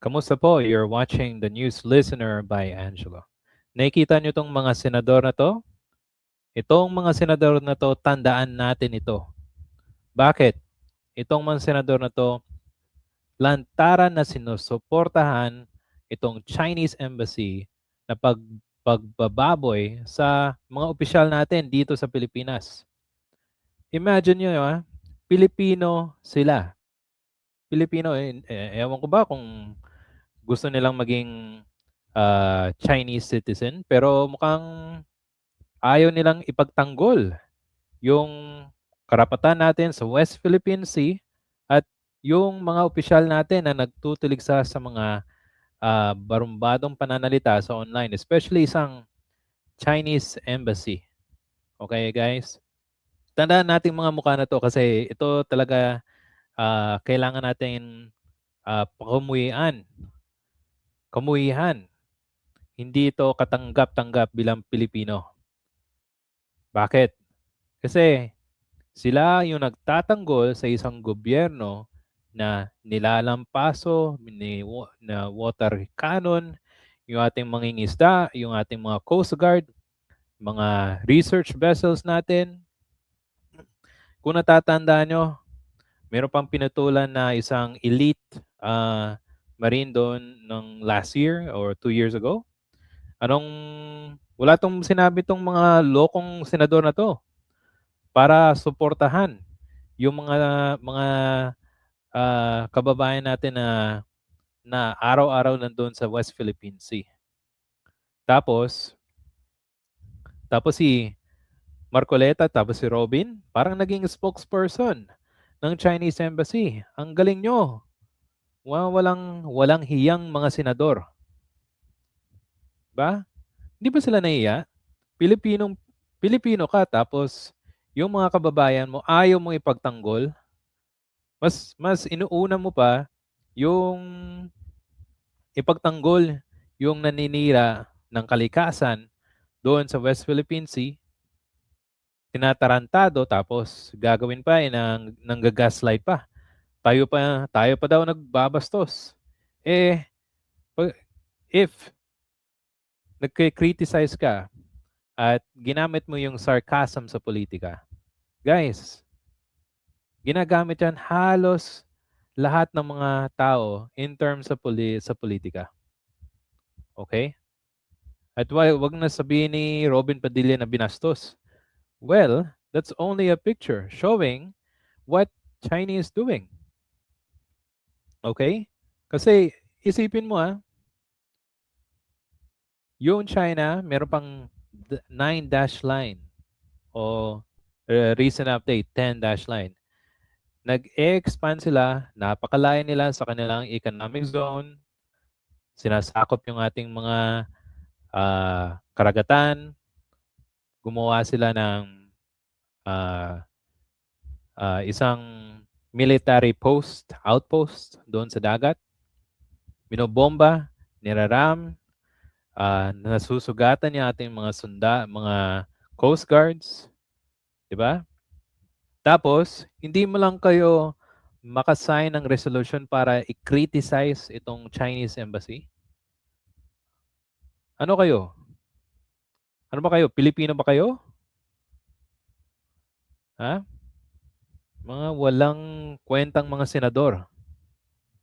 Kamusta po? You're watching The News Listener by Angelo. Nakikita nyo tong mga senador na to? Itong mga senador na to, tandaan natin ito. Bakit? Itong mga senador na to, lantaran na sinusuportahan itong Chinese Embassy na pagbababoy sa mga opisyal natin dito sa Pilipinas. Imagine nyo, Pilipino sila. Pilipino, ewan ko ba kung gusto nilang maging Chinese citizen, pero mukhang ayaw nilang ipagtanggol yung karapatan natin sa West Philippine Sea at yung mga opisyal natin na nagtutuligsa sa mga barumbadong pananalita sa online, especially isang Chinese embassy. Okay, guys? Tandaan natin mga mukha na to kasi ito talaga kailangan natin kamuhian. Hindi ito katanggap-tanggap bilang Pilipino. Bakit? Kasi sila yung nagtatanggol sa isang gobyerno na nilalampaso na water cannon, yung ating mangingisda, yung ating mga Coast Guard, mga research vessels natin. Kung natatandaan nyo, meron pang pinutulan na isang elite marine doon ng last year or 2 years ago. Wala tong sinabi tong mga lokong senador na to para suportahan yung mga kababayan natin na araw-araw nandun sa West Philippine Sea. Tapos si Marcoleta, tapos si Robin, parang naging spokesperson ng Chinese Embassy. Ang galing nyo. Walang hiyang mga senador. Ba? Hindi ba sila nahiya? Pilipino ka, tapos yung mga kababayan mo ayaw mong ipagtanggol. Mas inuuna mo pa yung ipagtanggol yung naninira ng kalikasan doon sa West Philippine Sea, tinatarantado, tapos gagawin pa ng gaslight pa. Tayo pa daw nagbabastos. If nagkikriticize ka at ginamit mo yung sarcasm sa politika, guys, ginagamit yan halos lahat ng mga tao in terms sa politika. Okay? At wag na sabihin ni Robin Padilla na binastos. Well, that's only a picture showing what China is doing. Okay? Kasi isipin mo yung China meron pang 9-dash line o recent update 10-dash line. Nag-expand sila, napakalayo nila sa kanilang economic zone, sinasakop yung ating mga karagatan, gumawa sila ng isang military outpost doon sa dagat, binobomba, niraram, nasusugatan yung ating mga Coast Guards, di ba? Tapos, hindi mo lang kayo makasign ng resolution para i-criticize itong Chinese embassy. Ano kayo? Ano ba kayo? Pilipino ba kayo? Ha? Mga walang kwentang mga senador.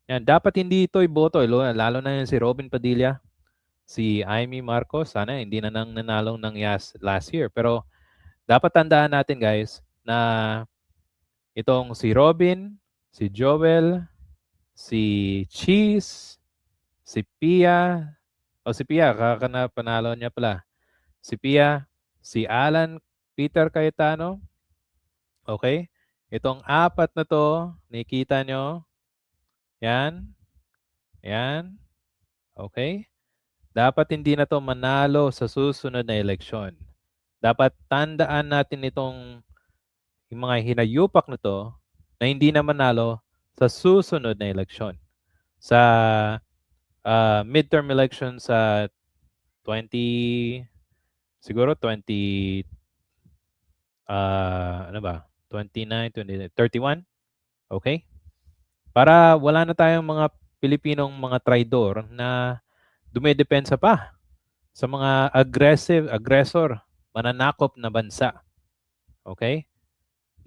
Yan, dapat hindi ito iboto, lalo na yan si Robin Padilla, si Amy Marcos, sana hindi na nang nanalong ng last year. Pero dapat tandaan natin, guys, na itong si Robin, si Joel, si Cheese, si Pia, si Pia, panalo niya pala. Si Pia, si Alan Peter Cayetano, okay? Itong apat na to, nakikita nyo, yan, yan, okay? Dapat hindi na to manalo sa susunod na eleksyon. Dapat tandaan natin yung mga hinayupak na to na hindi na manalo sa susunod na eleksyon. Sa midterm election sa 20, ano ba? 29, 20, 31? Okay? Para wala na tayong mga Pilipinong mga traidor na dumedepensa pa sa mga aggressor, mananakop na bansa. Okay?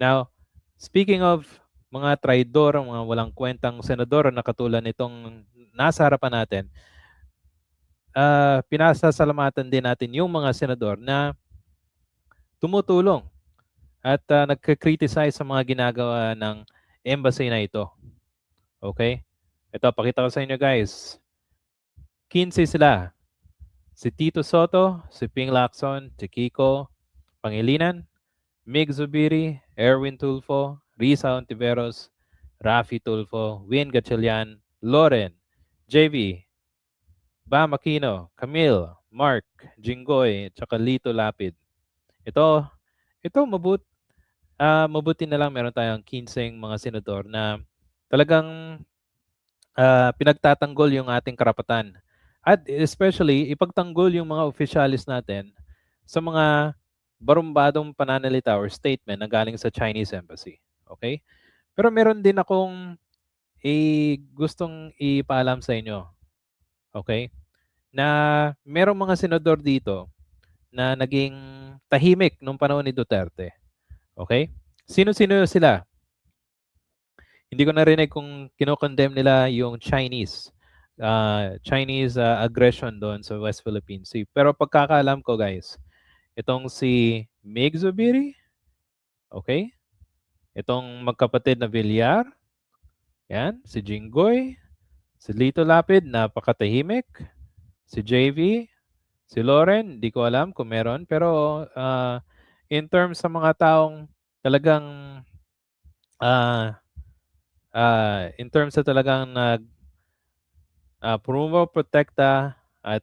Now, speaking of mga traidor, mga walang kwentang senador na katulad nitong nasa harapan natin, pinasasalamatan din natin yung mga senador na tumutulong at nagka-criticize sa mga ginagawa ng embassy na ito. Okay? Ito, pakita ko sa inyo guys. 15 sila. Si Tito Soto, si Ping Lacson, si Kiko Pangilinan, Mig Zubiri, Erwin Tulfo, Risa Ontiveros, Rafi Tulfo, Win Gatchalian, Loren, JV, Bam Aquino, Camille, Mark, Jinggoy, at saka Lito Lapid. Ito mabuti na lang meron tayong 15 mga senador na talagang pinagtatanggol yung ating karapatan. At especially, ipagtanggol yung mga officialis natin sa mga barumbadong pananalita or statement na galing sa Chinese Embassy. Okay? Pero meron din akong gustong ipaalam sa inyo. Okay? Na merong mga senador dito na naging tahimik nung panahon ni Duterte. Okay? Sino-sino sila? Hindi ko narinig kung kinokondemn nila yung Chinese aggression doon sa West Philippine Sea. Pero pagkakaalam ko guys, itong si Mig Zubiri, okay? Itong magkapatid na Villar, yan, si Jinggoy, si Lito Lapid, napakatahimik, si JV, si Loren, hindi ko alam kung meron, pero in terms sa mga taong talagang in terms sa talagang protekta at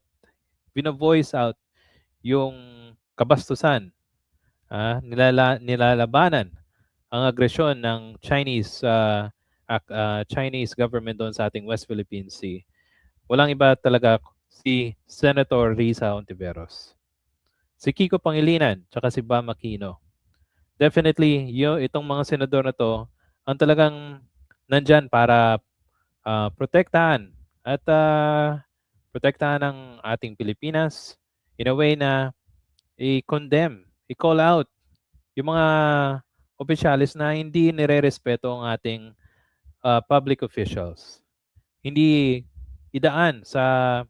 bino-voice out yung kabastusan, nilalabanan ang agresyon ng Chinese government doon sa ating West Philippine Sea. Walang iba talaga si Senator Risa Ontiveros. Si Kiko Pangilinan, tsaka si Bam Aquino. Definitely, itong mga senador na to, ang talagang nandyan para protektahan at protektahan ng ating Pilipinas in a way na i-condemn, i-call out yung mga opisyalis na hindi nire-respeto ang ating public officials. Hindi idaan sa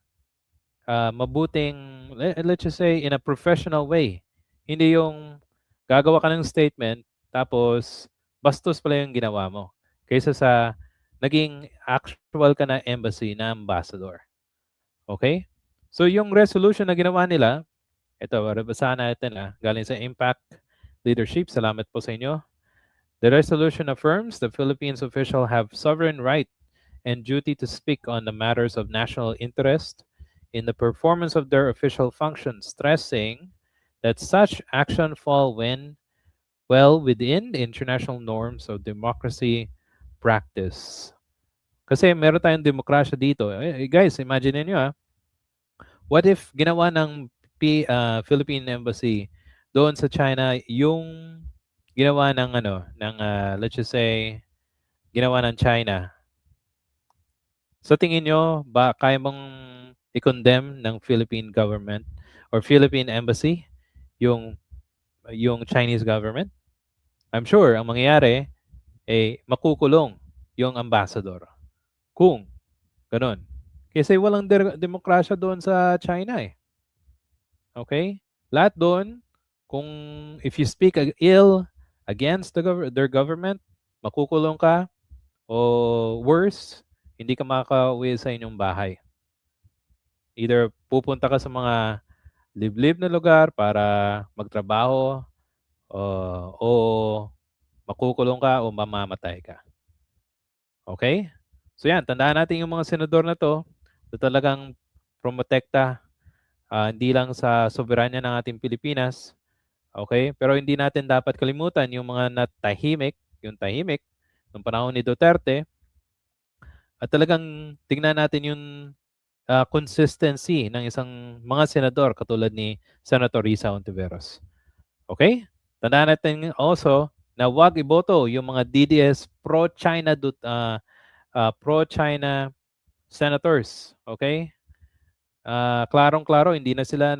mabuting, let's just say, in a professional way. Hindi yung gagawa ka ng statement tapos bastos pala yung ginawa mo. Kaysa sa naging actual ka na embassy na ambassador. Okay? So yung resolution na ginawa nila, ito, babasahan natin galing sa Impact Leadership. Salamat po sa inyo. The resolution affirms the Philippines officials have sovereign right and duty to speak on the matters of national interest in the performance of their official functions, stressing that such action fall well within the international norms of democracy practice. Kasi meron tayong demokrasya dito. Guys, imagine niyo what if ginawa ng Philippine Embassy doon sa China yung ginawa ng let's just say ginawa ng China. Sa tingin nyo, ba kaya mong i-condemn ng Philippine government or Philippine Embassy yung Chinese government? I'm sure ang mangyayari makukulong yung ambassador. Kung ganun. Kasi walang demokrasya doon sa China Okay? Lahat doon, kung if you speak ill against their government, makukulong ka o worse, hindi ka makaka-uwi sa inyong bahay. Either pupunta ka sa mga liblib na lugar para magtrabaho o makukulong ka o mamamatay ka. Okay? So yan, tandaan natin yung mga senador na to na talagang promotekta hindi lang sa soberanya ng ating Pilipinas, okay? Pero hindi natin dapat kalimutan yung mga yung tahimik nung panahon ni Duterte at talagang tingnan natin yung consistency ng isang mga senador katulad ni Senator Risa Ontiveros. Okay? Tandaan natin also na huwag iboto yung mga DDS pro-China senators, okay? Klarong-klaro hindi na sila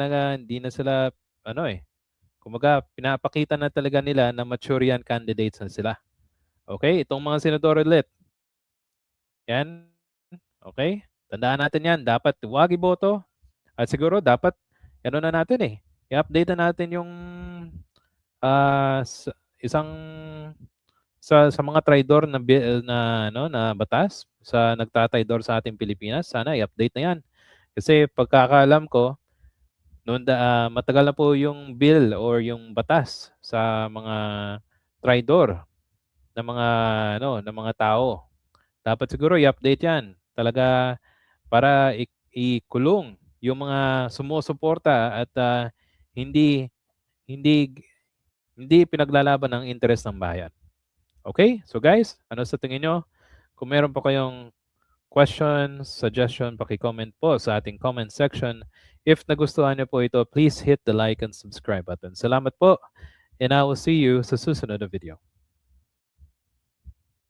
ano eh. Kumbaga pinapakita na talaga nila na mature yan candidates na sila. Okay? Itong mga senador ulit. Yan. Okay? Tandaan natin yan. Dapat huwag iboto. At siguro dapat ano na natin eh. I-update na natin yung isang sa mga traidor na na batas sa nagtataydor sa ating Pilipinas. Sana i-update na yan. Kasi pagkakaalam ko, matagal na po yung bill or yung batas sa mga traidor ng mga ng mga tao. Dapat siguro i-update 'yan. Talaga para ikulong yung mga sumusuporta at hindi hindi hindi pinaglalaban ng interes ng bayan. Okay? So guys, ano sa tingin nyo? Kung meron pa kayong questions, suggestion, paki-comment po sa ating comment section. If nagustuhan niyo po ito, please hit the like and subscribe button. Salamat po, and I will see you sa susunod na video.